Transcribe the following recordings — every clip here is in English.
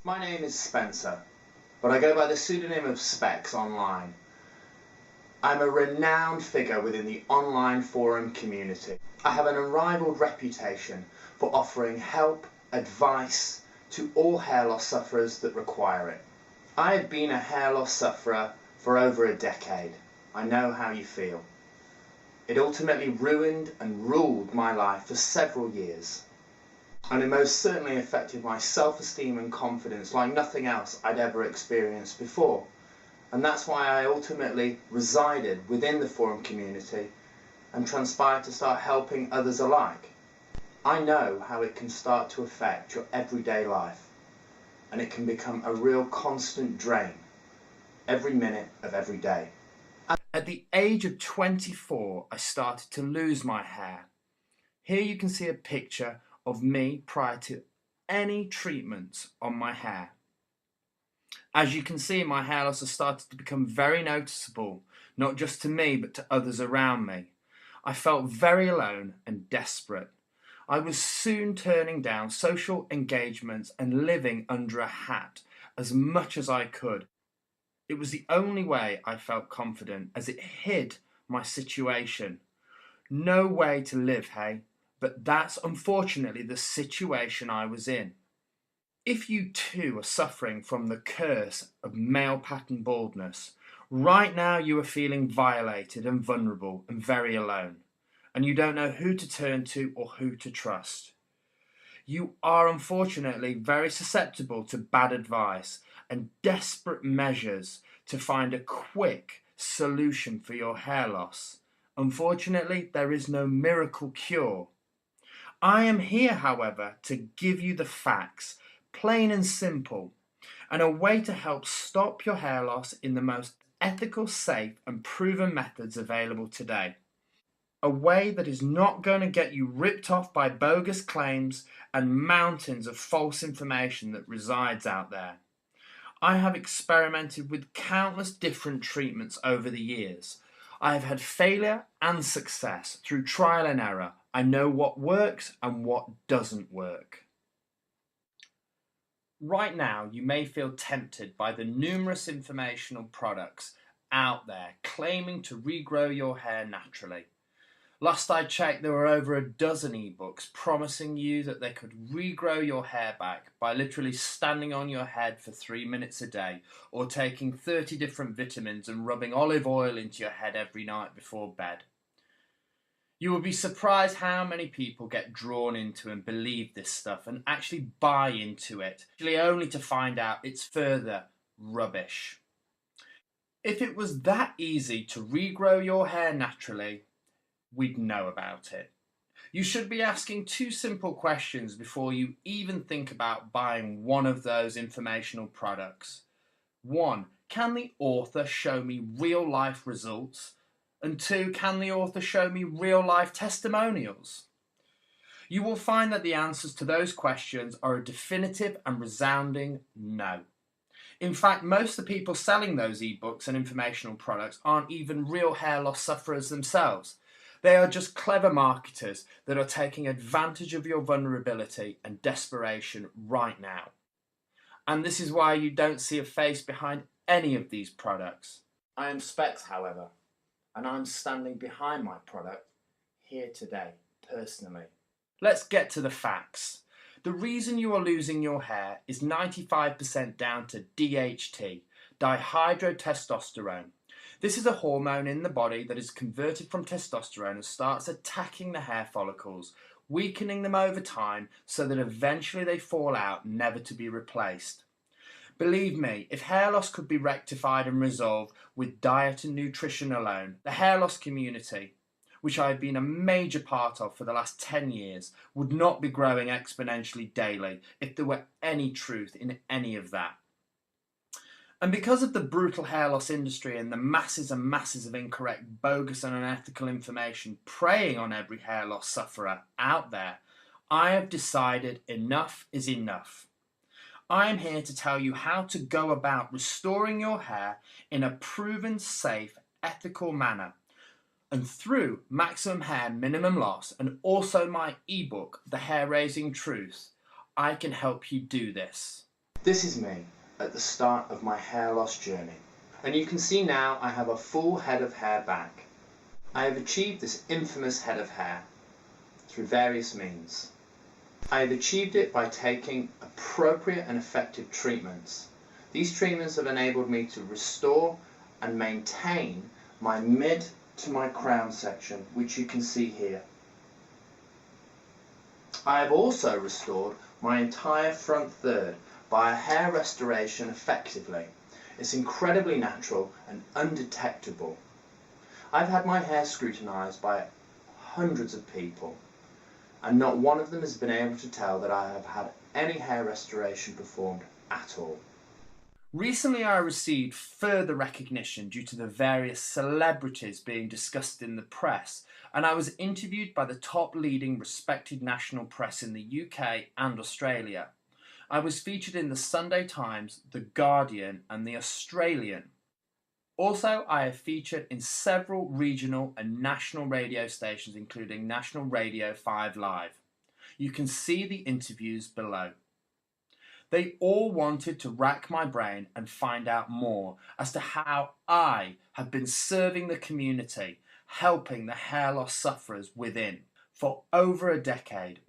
My name is Spencer, but I go by the pseudonym of Specs online. I'm a renowned figure within the online forum community. I have an unrivaled reputation for offering help, advice to all hair loss sufferers that require it. I have been a hair loss sufferer for over a decade. I know how you feel. It ultimately ruined and ruled my life for several years. And it most certainly affected my self-esteem and confidence like nothing else I'd ever experienced before. And that's why I ultimately resided within the forum community and transpired to start helping others alike. I know how it can start to affect your everyday life, and it can become a real constant drain every minute of every day. At the age of 24, I started to lose my hair. Here you can see a picture of me prior to any treatments on my hair. As you can see, my hair loss has started to become very noticeable, not just to me but to others around me. I felt very alone and desperate. I was soon turning down social engagements and living under a hat as much as I could. It was the only way I felt confident, as it hid my situation. No way to live, hey? But that's unfortunately the situation I was in. If you too are suffering from the curse of male pattern baldness, right now you are feeling violated and vulnerable and very alone, and you don't know who to turn to or who to trust. You are unfortunately very susceptible to bad advice and desperate measures to find a quick solution for your hair loss. Unfortunately, there is no miracle cure. I am here, however, to give you the facts, plain and simple, and a way to help stop your hair loss in the most ethical, safe, and proven methods available today. A way that is not going to get you ripped off by bogus claims and mountains of false information that resides out there. I have experimented with countless different treatments over the years. I have had failure and success through trial and error. I know what works and what doesn't work. Right now, you may feel tempted by the numerous informational products out there claiming to regrow your hair naturally. Last I checked, there were over a dozen ebooks promising you that they could regrow your hair back by literally standing on your head for 3 minutes a day, or taking 30 different vitamins and rubbing olive oil into your head every night before bed. You will be surprised how many people get drawn into and believe this stuff and actually buy into it, only to find out it's further rubbish. If it was that easy to regrow your hair naturally, we'd know about it. You should be asking 2 simple questions before you even think about buying one of those informational products. 1. Can the author show me real life results? And 2. Can the author show me real life testimonials? You will find that the answers to those questions are a definitive and resounding no. In fact, most of the people selling those ebooks and informational products aren't even real hair loss sufferers themselves. They are just clever marketers that are taking advantage of your vulnerability and desperation right now. And this is why you don't see a face behind any of these products. I am Specs, however, and I'm standing behind my product here today, personally. Let's get to the facts. The reason you are losing your hair is 95% down to DHT, dihydrotestosterone. This is a hormone in the body that is converted from testosterone and starts attacking the hair follicles, weakening them over time so that eventually they fall out, never to be replaced. Believe me, if hair loss could be rectified and resolved with diet and nutrition alone, the hair loss community, which I have been a major part of for the last 10 years, would not be growing exponentially daily if there were any truth in any of that. And because of the brutal hair loss industry and the masses and masses of incorrect, bogus and unethical information preying on every hair loss sufferer out there, I have decided enough is enough. I am here to tell you how to go about restoring your hair in a proven, safe, ethical manner. And through Maximum Hair Minimum Loss and also my ebook, The Hair Raising Truth, I can help you do this. This is me at the start of my hair loss journey, and you can see now I have a full head of hair back. I have achieved this infamous head of hair through various means. I have achieved it by taking appropriate and effective treatments. These treatments have enabled me to restore and maintain my mid to my crown section, which you can see here. I have also restored my entire front third by a hair restoration effectively. It's incredibly natural and undetectable. I've had my hair scrutinised by hundreds of people, and not one of them has been able to tell that I have had any hair restoration performed at all. Recently I received further recognition due to the various celebrities being discussed in the press, and I was interviewed by the top leading respected national press in the UK and Australia. I was featured in the Sunday Times, The Guardian and The Australian. Also, I have featured in several regional and national radio stations, including National Radio 5 Live. You can see the interviews below. They all wanted to rack my brain and find out more as to how I have been serving the community, helping the hair loss sufferers within for over a decade,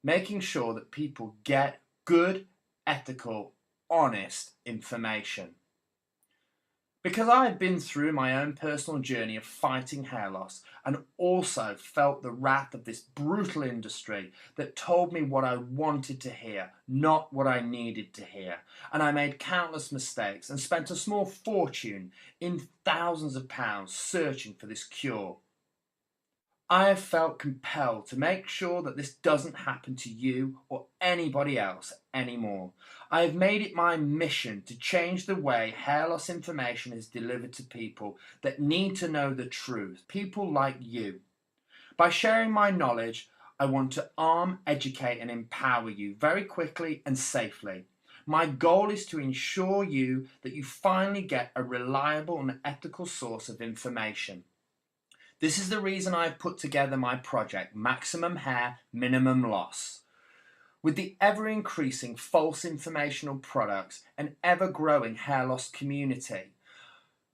making sure that people get good, ethical, honest information. Because I had been through my own personal journey of fighting hair loss and also felt the wrath of this brutal industry that told me what I wanted to hear, not what I needed to hear. And I made countless mistakes and spent a small fortune in thousands of pounds searching for this cure. I have felt compelled to make sure that this doesn't happen to you or anybody else anymore. I have made it my mission to change the way hair loss information is delivered to people that need to know the truth, people like you. By sharing my knowledge, I want to arm, educate and empower you very quickly and safely. My goal is to ensure you that you finally get a reliable and ethical source of information. This is the reason I've put together my project, Maximum Hair, Minimum Loss. With the ever-increasing false informational products and ever-growing hair loss community,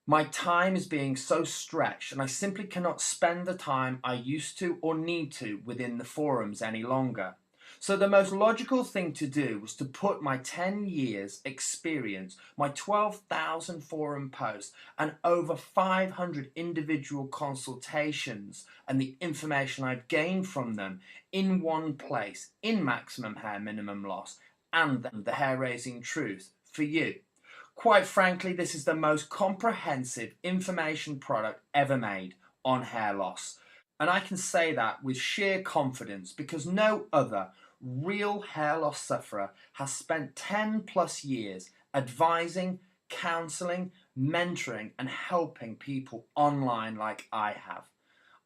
my time is being so stretched and I simply cannot spend the time I used to or need to within the forums any longer. So the most logical thing to do was to put my 10 years experience, my 12,000 forum posts and over 500 individual consultations and the information I've gained from them in one place, in Maximum Hair Minimum Loss and the Hair Raising Truth for you. Quite frankly, this is the most comprehensive information product ever made on hair loss. And I can say that with sheer confidence because no other real hair loss sufferer has spent 10 plus years advising, counselling, mentoring and helping people online like I have.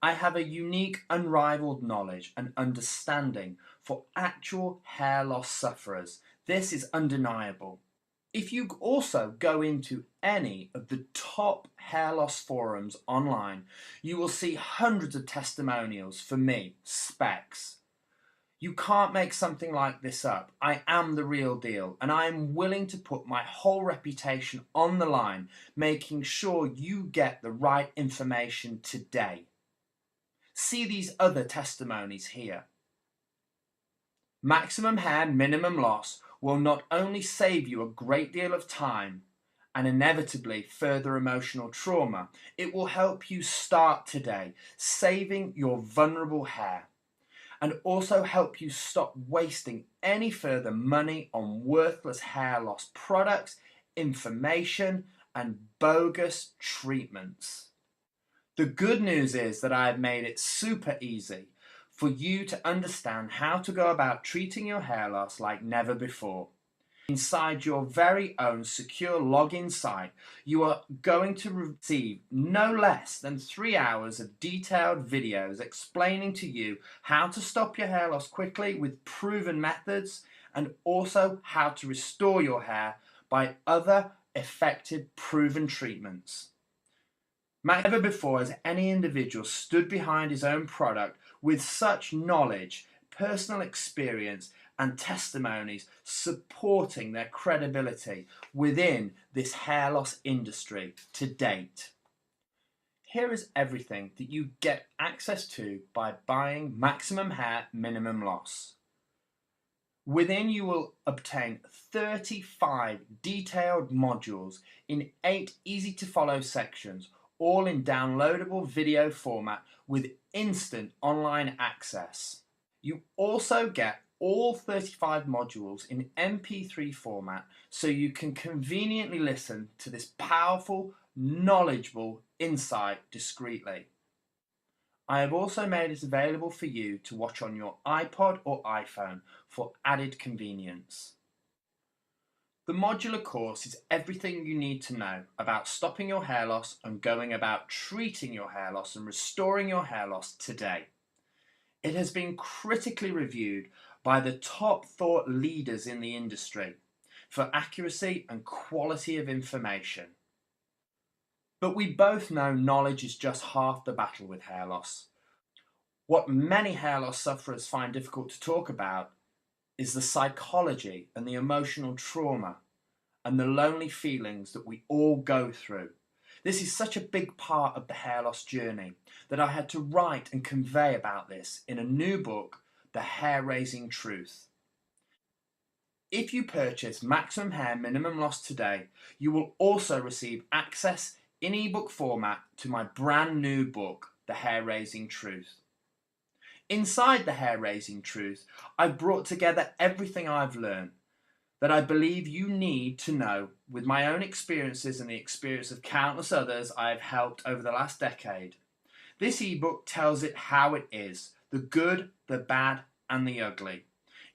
I have a unique, unrivaled knowledge and understanding for actual hair loss sufferers. This is undeniable. If you also go into any of the top hair loss forums online, you will see hundreds of testimonials for me, Specs. You can't make something like this up. I am the real deal and I am willing to put my whole reputation on the line, making sure you get the right information today. See these other testimonies here. Maximum Hair Minimum Loss will not only save you a great deal of time and inevitably further emotional trauma, it will help you start today, saving your vulnerable hair, and also help you stop wasting any further money on worthless hair loss products, information, and bogus treatments. The good news is that I have made it super easy for you to understand how to go about treating your hair loss like never before. Inside your very own secure login site, you are going to receive no less than 3 hours of detailed videos explaining to you how to stop your hair loss quickly with proven methods and also how to restore your hair by other effective proven treatments. Never before has any individual stood behind his own product with such knowledge, personal experience and testimonies supporting their credibility within this hair loss industry to date. Here is everything that you get access to by buying Maximum Hair Minimum Loss. Within you will obtain 35 detailed modules in 8 easy to follow sections, all in downloadable video format with instant online access. You also get all 35 modules in MP3 format so you can conveniently listen to this powerful, knowledgeable insight discreetly. I have also made it available for you to watch on your iPod or iPhone for added convenience. The modular course is everything you need to know about stopping your hair loss and going about treating your hair loss and restoring your hair loss today. It has been critically reviewed by the top thought leaders in the industry for accuracy and quality of information. But we both know knowledge is just half the battle with hair loss. What many hair loss sufferers find difficult to talk about is the psychology and the emotional trauma and the lonely feelings that we all go through. This is such a big part of the hair loss journey that I had to write and convey about this in a new book, The Hair Raising Truth. If you purchase Maximum Hair Minimum Loss today, you will also receive access in ebook format to my brand new book, The Hair Raising Truth. Inside The Hair Raising Truth, I've brought together everything I've learned that I believe you need to know with my own experiences and the experience of countless others I've helped over the last decade. This ebook tells it how it is, the good, the bad, and the ugly.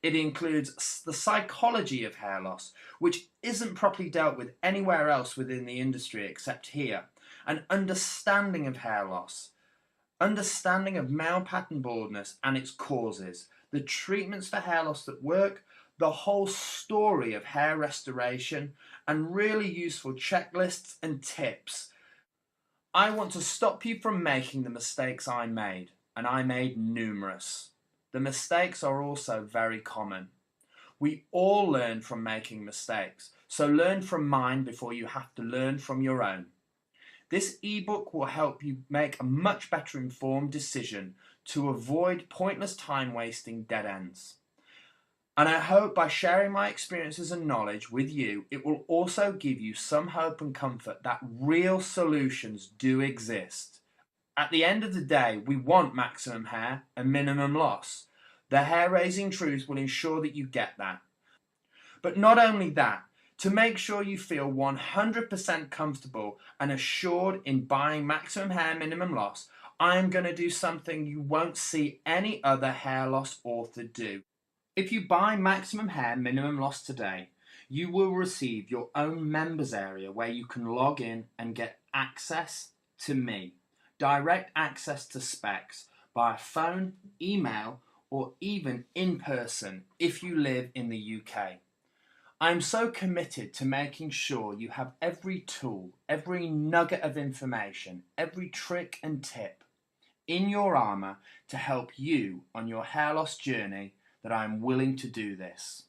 It includes the psychology of hair loss, which isn't properly dealt with anywhere else within the industry except here, an understanding of hair loss, understanding of male pattern baldness and its causes, the treatments for hair loss that work, the whole story of hair restoration, and really useful checklists and tips. I want to stop you from making the mistakes I made, and I made numerous. The mistakes are also very common. We all learn from making mistakes, so learn from mine before you have to learn from your own. This ebook will help you make a much better informed decision to avoid pointless time wasting dead ends. And I hope by sharing my experiences and knowledge with you, it will also give you some hope and comfort that real solutions do exist. At the end of the day, we want maximum hair and minimum loss. The Hair Raising Truth will ensure that you get that. But not only that, to make sure you feel 100% comfortable and assured in buying Maximum Hair Minimum Loss, I am going to do something you won't see any other hair loss author do. If you buy Maximum Hair Minimum Loss today, you will receive your own members area where you can log in and get access to me, direct access to specs by phone, email, or even in person if you live in the UK. I'm so committed to making sure you have every tool, every nugget of information, every trick and tip in your armour to help you on your hair loss journey that I'm willing to do this.